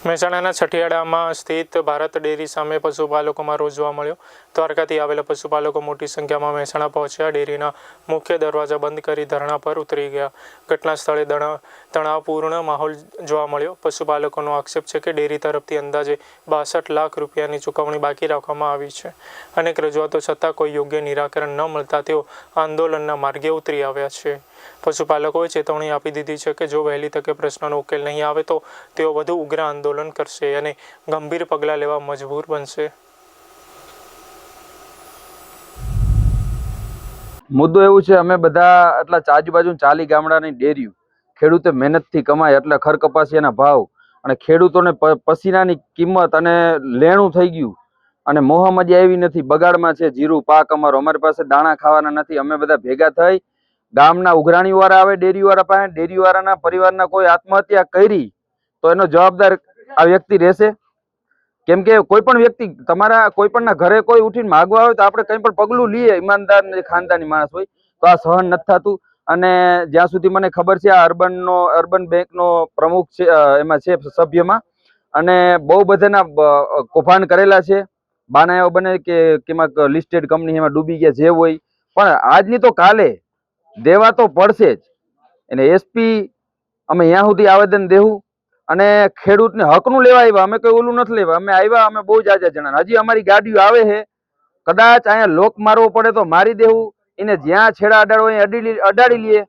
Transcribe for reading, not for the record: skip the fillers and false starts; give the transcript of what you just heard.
મહેસાણાના છઠિયાડામાં સ્થિત ભારત ડેરી સામે પશુપાલકોમાં રોષ જોવા મળ્યો। દ્વારકાથી આવેલા પશુપાલકો મોટી સંખ્યામાં મહેસાણા પહોંચ્યા। ડેરીના મુખ્ય દરવાજા બંધ કરી ધરણા પર ઉતરી ગયા। ઘટના સ્થળે તણાવપૂર્ણ માહોલ જોવા મળ્યો। પશુપાલકોનો આક્ષેપ છે કે ડેરી તરફથી અંદાજે 62 લાખ રૂપિયાની ચૂકવણી બાકી રાખવામાં આવી છે। અનેક રજૂઆતો છતાં કોઈ યોગ્ય નિરાકરણ ન મળતા તેઓ આંદોલનના માર્ગે ઉતરી આવ્યા છે। પશુપાલકોએ ચેતવણી આપી દીધી છે કે જો વહેલી તકે પ્રશ્નનો ઉકેલ નહીં આવે તો તેઓ વધુ ઉગ્ર આંદોલન કરશે અને ગંભીર પગલાં લેવા મજબૂર બનશે। મુદ્દો એવું છે, અમે બધા એટલા આજુબાજુ 40 ગામડાની ડેરીઓ ખેડૂતે મહેનતથી કમાય એટલે ખરકપાસિયાના ભાવ અને ખેડૂતોને પસીનાની કિંમત અને લેણું થઈ ગયું અને મોહમ્મદી આવી નથી, બગાડમાં છે જીરું પાક અમારો, અમારી પાસે દાણા ખાવાના નથી। અમે બધા ભેગા થઈ ગામના ઉઘરાણીવાળા આવે ડેરીવાળા પાસે, ડેરીવાળાના પરિવારના કોઈ આત્મહત્યા કરી તો એનો જવાબદાર આ વ્યક્તિ રહેશે? કેમ કે કોઈ પણ વ્યક્તિ તમારા કોઈ પણના ઘરે કોઈ ઉઠીને માગવા આવે તો આપણે કંઈ પણ પગલું લઈએ, ઈમાનદાર ને ખાનદાની માણસ હોય તો આ સહન નથી થતું। અને જ્યાં સુધી મને ખબર છે આ અર્બન બેંકનો પ્રમુખ છે, એમાં છે સભ્યમાં, અને બહુ બધાના કૌભાંડ કરેલા છે। બાના એવા બને કે કેમાં લિસ્ટેડ કંપની એમાં ડૂબી ગયા, જે હોય પણ આજની તો કાલે દેવા તો પડશે જ। એને એસપી અમે ત્યાં સુધી આવેદન દેવું અને ખેડૂતને હકનું લેવા આવ્યા, અમે કોઈ ઓલું નથી લેવા, અમે આવ્યા, અમે બહુ જાજા જણા, હજી અમારી ગાડીઓ આવે છે, કદાચ અહીંયા લોક મારવો પડે તો મારી દેવું, એને જ્યાં છેડા અડાડવો અડાડી લઈએ,